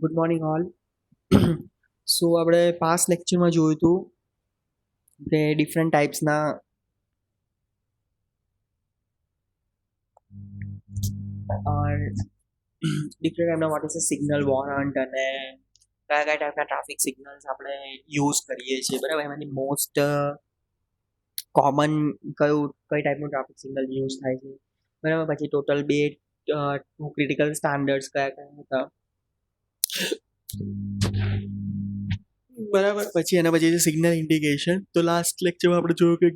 Good morning all. સો આપણે past લેક્ચરમાં જોયું હતું કે ડિફરન્ટ ટાઈપ્સના ડિફરન્ટ ટાઈપના વોટ ઇઝ સિગ્નલ વોરંટ અને કયા કયા ટાઈપના ટ્રાફિક સિગ્નલ્સ આપણે યુઝ કરીએ છીએ, બરાબર. એમાંથી મોસ્ટ કોમન કઈ ટાઈપનું ટ્રાફિક સિગ્નલ યુઝ થાય છે, બરાબર. પછી ટોટલ બે ટુ ક્રિટિકલ સ્ટાન્ડર્ડ્સ કયા કયા હતા, બરાબર. પછી એના પછી છે સિગ્નલ ઇન્ડિકેશન. તો લાસ્ટ લેક્ચરમાં આપણે જોયું કે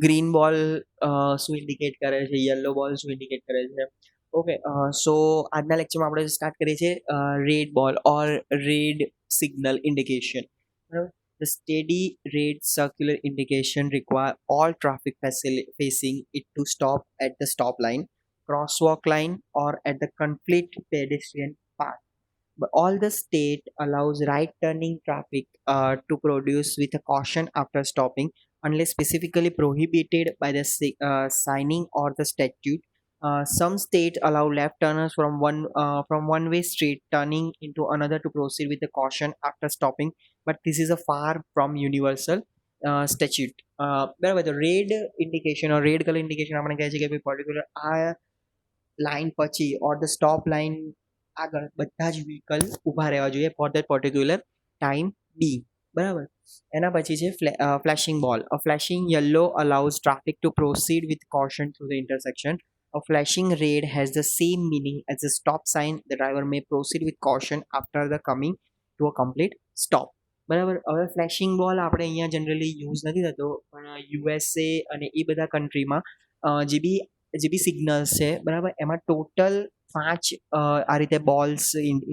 ગ્રીન બોલ શું ઇન્ડિકેટ કરે છે, યલો બોલ શું ઇન્ડિકેટ કરે છે. ઓકે, સો આજના લેક્ચરમાં આપણે સ્ટાર્ટ કરીએ છીએ રેડ બોલ ઓર રેડ સિગ્નલ ઇન્ડિકેશન, બરાબર. The steady red circular indication require all traffic facing it to stop at the stop line, crosswalk line, or at the complete pedestrian path. But all the state allows right turning traffic to produce with a caution after stopping unless specifically prohibited by the signing or the statute. Some states allow left turners from one way street turning into another to proceed with a caution after stopping, but this is a far from universal statute. બરાબર. તો red indication ઓર red colour indication આપણે કહે છે કે ભાઈ particular આ line પછી or the stop line આગળ બધા જ વ્હીકલ ઊભા રહેવા જોઈએ ફોર ધેટ પર્ટિક્યુલર ટાઈમ બી, બરાબર. એના પછી છે flashing ball. A flashing yellow allows traffic to proceed with caution through the intersection. A flashing red has the same meaning as a stop sign. The driver may proceed with caution after the coming to a complete stop. બરાબર. હવે flashing બોલ આપણે અહીંયા generally use નથી થતો, પણ USA અને એ બધા કન્ટ્રીમાં જે બી સિગ્નલ્સ છે, બરાબર, એમાં ટોટલ 5 આ રીતે બોલ્સ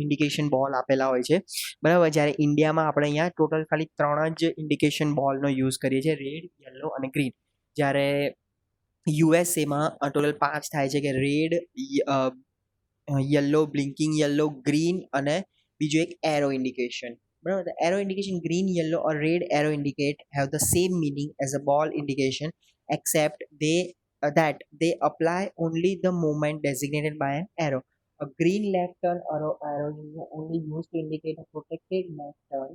ઇન્ડિકેશન બોલ આપેલા હોય છે, બરાબર. જ્યારે ઇન્ડિયામાં આપણે અહીંયા ટોટલ ખાલી 3 જ ઇન્ડિકેશન બોલનો યુઝ કરીએ છીએ, રેડ, યલો અને ગ્રીન. જ્યારે યુએસએમાં ટોટલ 5 થાય છે, કે red, yellow, blinking yellow, green અને બીજું એક એરો ઇન્ડિકેશન, બરાબર. The arrow indication green, yellow or red arrow indicate have the same meaning as a ball indication, except that they apply only the moment designated by an arrow. A green left turn arrow is only used to indicate a protected left turn.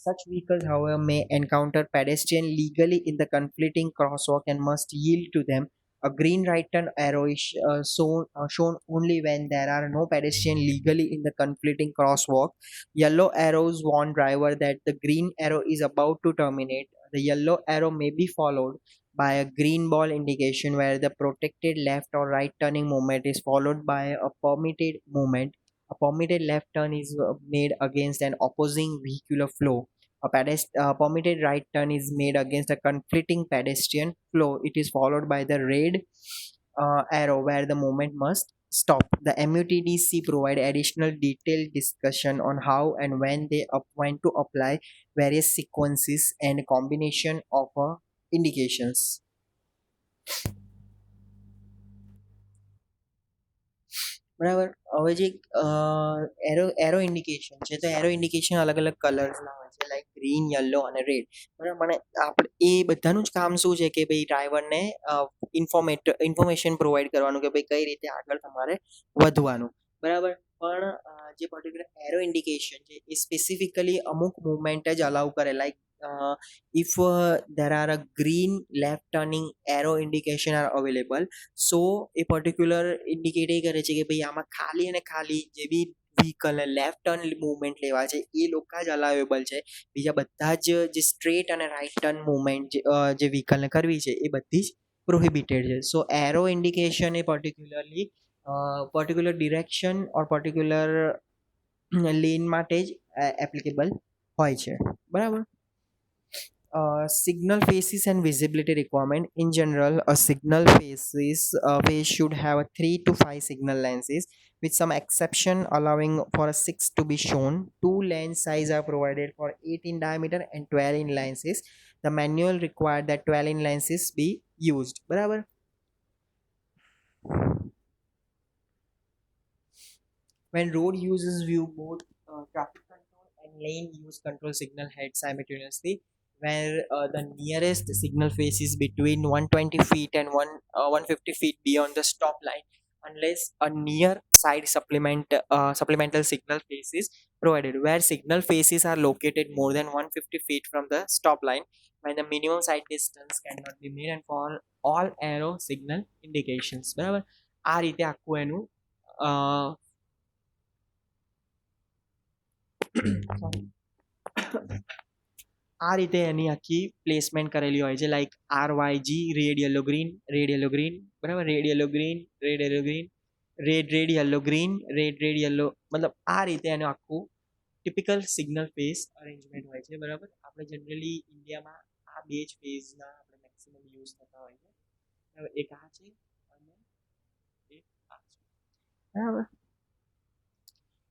Such vehicles, however, may encounter pedestrians legally in the conflicting crosswalk and must yield to them. A green right turn arrow is shown only when there are no pedestrians legally in the conflicting crosswalk. Yellow arrows warn driver that the green arrow is about to terminate. The yellow arrow may be followed by a green ball indication where the protected left or right turning movement is followed by a permitted movement. A permitted left turn is made against an opposing vehicular flow. A permitted right turn is made against a conflicting pedestrian flow. It is followed by the red arrow where the movement must stop. The MUTDC provide additional detailed discussion on how and when to apply various sequences and combination of indications. બરાબર. હવે જે arrow indication છે, તો arrow indication અલગ અલગ કલર્સના હોય છે, like green, yellow અને રેડ, બરાબર. મને આપણે એ બધાનું જ કામ શું છે કે ભાઈ ડ્રાઈવરને ઇન્ફોર્મેશન પ્રોવાઈડ કરવાનું કે ભાઈ કઈ રીતે આગળ તમારે વધવાનું, બરાબર. પણ જે પર્ટિક્યુલર એરો ઇન્ડિકેશન છે એ સ્પેસિફિકલી અમુક મુવમેન્ટ જ અલાઉ કરે, like if there are a green left turning arrow indication are available, so એ પર્ટિક્યુલર ઇન્ડિકેટ એ કરે છે કે ભાઈ આમાં ખાલી અને ખાલી જે બી વ્હીકલને લેફ્ટ ટર્ન મૂવમેન્ટ લેવા છે એ લોકો જ અલાવેબલ છે. બીજા બધા જ જે સ્ટ્રેટ અને રાઇટ ટર્ન મૂવમેન્ટ જે વ્હીકલને કરવી છે એ બધી જ પ્રોહિબિટેડ છે. સો એરો ઇન્ડિકેશન એ પર્ટિક્યુલર ડિરેક્શન ઓર પર્ટિક્યુલર લેન માટે જ એપ્લિકેબલ હોય છે, બરાબર. Signal faces and visibility requirement. In general, a signal face should have a 3 to 5 signal lenses, with some exception allowing for a 6 to be shown. Two lens size are provided for 8 in diameter and 12 in lenses. The manual required that 12 in lenses be used, બરાબર. When road users view both traffic control and lane use control signal head simultaneously, where the nearest signal face is between 120 feet and 150 feet beyond the stop line, unless a near side supplemental signal face is provided. Where signal faces are located more than 150 feet from the stop line, when the minimum sight distance cannot be made, and for all arrow signal indications. બરાબર, આ રીતે આખું એનું sorry. આ રીતે એની આખી placement કરેલી હોય છે, like RYG red yellow green, બરાબર, red yellow green, red yellow, મતલબ આ રીતે એનું આખું ટિપિકલ સિગ્નલ ફેઝ અરેન્જમેન્ટ હોય છે. બરાબર, આપણે જનરલી ઇન્ડિયામાં આ બે જ ફેઝના આપણે મેક્સિમમ યુઝ થતા હોય છે. બરાબર, એક આ છે અને એક આ છે. બરાબર.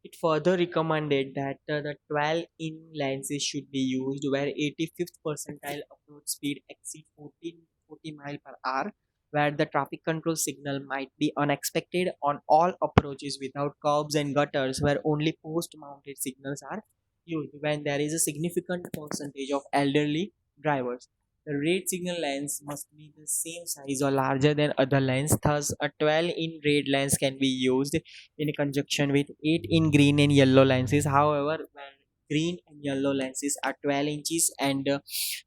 It further recommended that the 12-in lenses should be used where 85th percentile approach speed exceeds 40 mile per hour, where the traffic control signal might be unexpected on all approaches without curbs and gutters, where only post-mounted signals are used when there is a significant percentage of elderly drivers. The red signal lens must be the same size or larger than other lens. Thus, a 12-in red lens can be used in conjunction with 8-in green and yellow lenses. However, when green and yellow lenses are 12 inches and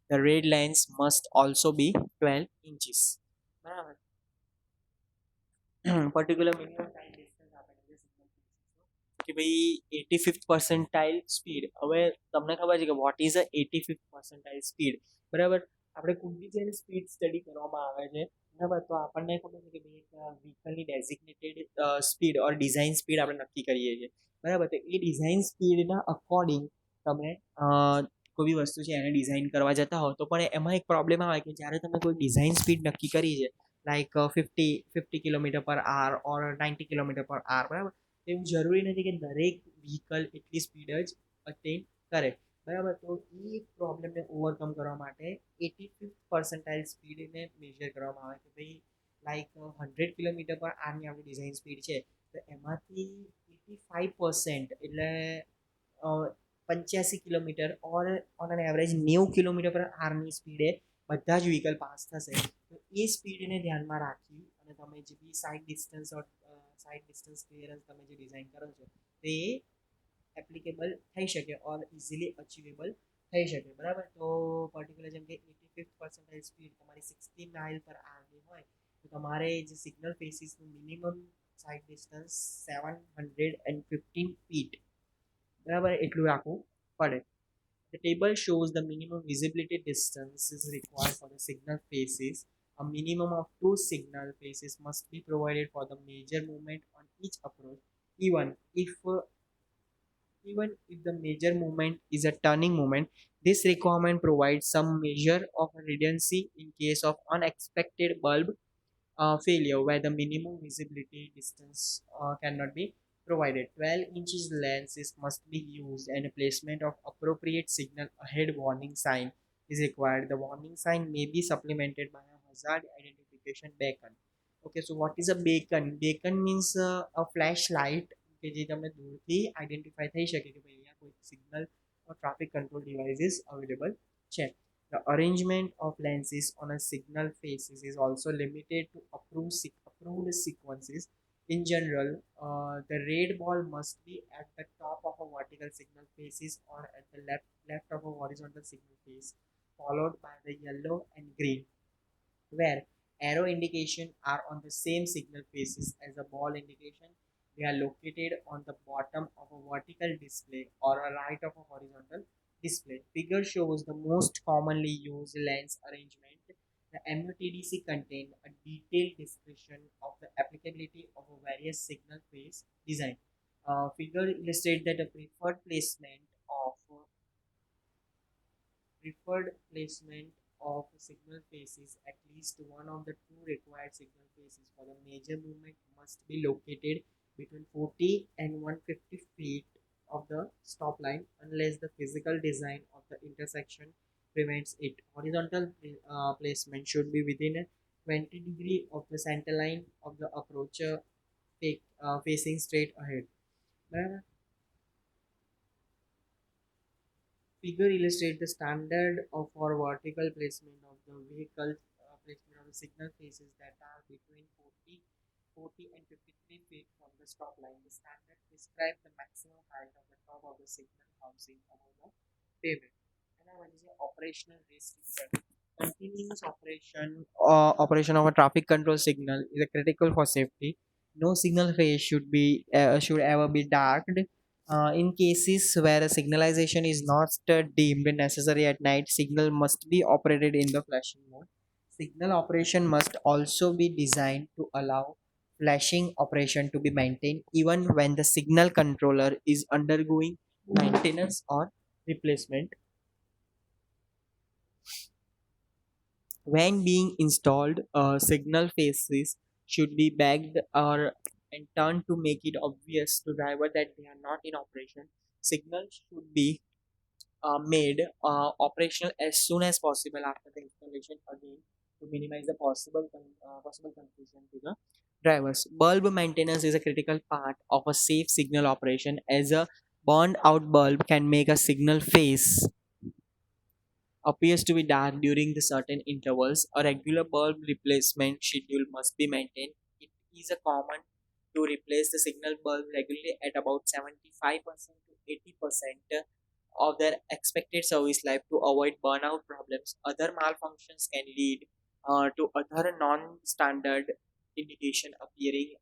the red lens must also be 12 inches. બરાબર. Particular minimum time distance આપેલું છે signal કે ભાઈ 85th percentile speed. હવે તમને ખબર છે કે what is a 85th percentile speed? બરાબર, આપણે કોઈ બી જ્યારે સ્પીડ સ્ટડી કરવામાં આવે છે, બરાબર, તો આપણને ખબર છે કે ભાઈ એક વ્હીકલની ડેઝિગ્નેટેડ સ્પીડ ઓર ડિઝાઇન સ્પીડ આપણે નક્કી કરીએ છીએ. બરાબર, તો એ ડિઝાઇન સ્પીડના અકોર્ડિંગ તમે કોઈ બી વસ્તુ છે એને ડિઝાઇન કરવા જતા હો, તો પણ એમાં એક પ્રોબ્લેમ આવે કે જ્યારે તમે કોઈ ડિઝાઇન સ્પીડ નક્કી કરી છે, લાઈક 50 કિલોમીટર પર આર ઓર 90 કિલોમીટર પર આર, બરાબર, એવું જરૂરી નથી કે દરેક વ્હીકલ એટલી સ્પીડ જ અટેન કરે. બરાબર, તો એ પ્રોબ્લેમને ઓવરકમ કરવા માટે 85th percentile સ્પીડને મેજર કરવામાં આવે કે ભાઈ લાઈક 100 કિલોમીટર પર આરની આપણી ડિઝાઇન સ્પીડ છે, તો એમાંથી 85% એટલે 85 kilometre or on an average 90 kilometre પર આરની સ્પીડે બધા જ વ્હીકલ પાસ થશે. તો એ સ્પીડને ધ્યાનમાં રાખી અને તમે જે બી સાઇડ ડિસ્ટન્સ ક્લિયરન્સ તમે જે ડિઝાઇન કરો છો તે એપ્લિકેબલ થઈ શકે ઓર ઇઝીલી અચીવેબલ થઈ શકે. બરાબર, તો પર્ટિક્યુલર જેમ કે 85th percentile સ્પીડ તમારી 60 માઇલ પર આવની હોય, તો તમારે જે સિગ્નલ ફેસીસનું મિનિમમ સાઇડ ડિસ્ટન્સ 715 ફીટ, બરાબર, એટલું રાખવું પડે. The table shows the minimum visibility distance is required for the signal faces. A minimum of 2 signal faces must be provided for the major movement on each approach, even if uh, even if the major movement is a turning movement. This requirement provides some measure of redundancy in case of unexpected bulb failure where the minimum visibility distance cannot be provided. 12 inches lenses must be used and a placement of appropriate signal ahead warning sign is required. The warning sign may be supplemented by a hazard identification beacon. Okay, so what is a beacon? Beacon means a flashlight કે જે તમને દૂરથી identify થઈ શકે કે ભાઈ અહીંયા કોઈ signal or traffic control devices available છે. The arrangement of lenses on a signal faces is also limited to approved sequences. In general, the red ball must be at the top of a vertical signal faces or at the left of a horizontal signal face, followed by the yellow and green, where arrow indication are on the same signal faces as the ball indication. They are located on the bottom of a vertical display or a right of a horizontal display. Figure shows the most commonly used lens arrangement. The MUTDC contain a detailed description of the applicability of a various signal phase design. Figure illustrates that a preferred placement of signal faces, at least one of the two required signal faces for the major movement must be located between 40 and 150 feet of the stop line unless the physical design of the intersection prevents it. Horizontal placement should be within a 20 degree of the center line of the approacher facing straight ahead. બરાબર, Figure illustrate the standard of for vertical placement of the vehicle, placement of the signal faces that are between 40 and 53 feet from the stop line. The standard describe the maximum height of the top of the signal housing above the pavement. And now what is the operational restriction? Continuous operation of a traffic control signal is a critical for safety. No signal phase should ever be darkened. In cases where a signalization is not deemed necessary at night, signal must be operated in the flashing mode. Signal operation must also be designed to allow flashing operation to be maintained even when the signal controller is undergoing maintenance or replacement. When being installed, signal faces should be bagged or and turned to make it obvious to driver that they are not in operation. Signals should be made operational as soon as possible after the installation again to minimize the possible confusion to the drivers. Bulb maintenance is a critical part of a safe signal operation as a burned out bulb can make a signal phase appears to be dark during the certain intervals. A regular bulb replacement schedule must be maintained. It is a common to replace the signal bulb regularly at about 75% to 80% of their expected service life to avoid burnout problems. Other malfunctions can lead to other non-standard indication appearing.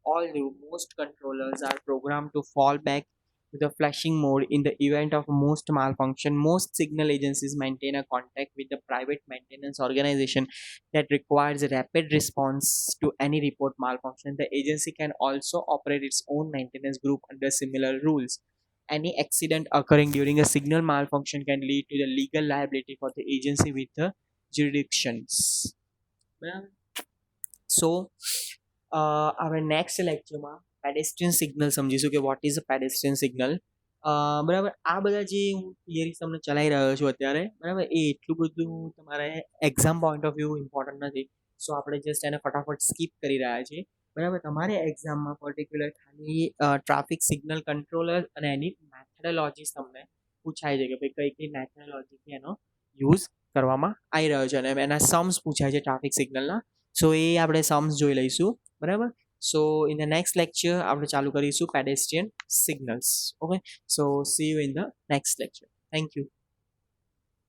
Although most controllers are programmed to fall back to the flashing mode in the event of most malfunction, most signal agencies maintain a contact with the private maintenance organization that requires a rapid response to any report malfunction. The agency can also operate its own maintenance group under similar rules. Any accident occurring during a signal malfunction can lead to the legal liability for the agency with the jurisdictions. So, આપણે next લેક્ચરમાં પેડેસ્ટ્રિયન signal સમજીશું કે what is a પેડેસ્ટ્રિયન signal. બરાબર, આ બધા જે હું theory તમને ચલાવી રહ્યો છું અત્યારે, બરાબર, એ એટલું બધું તમારે exam point of view important નથી. સો આપણે જસ્ટ એને ફટાફટ સ્કીપ કરી રહ્યા છીએ. બરાબર, તમારે એક્ઝામમાં પર્ટિક્યુલર ખાલી ટ્રાફિક સિગ્નલ કંટ્રોલર અને એની મેથડોલોજીસ તમને પૂછાય છે કે ભાઈ કઈ કઈ મેથડોલોજીથી એનો યુઝ કરવામાં આવી રહ્યો છે અને એના સમ્સ પૂછાય છે ટ્રાફિક સિગ્નલના. સો એ આપણે સમ્સ જોઈ લઈશું. બરાબર, so in the next lecture આપણે ચાલુ કરીશું pedestrian signals. Okay, so see you in the next lecture. Thank you.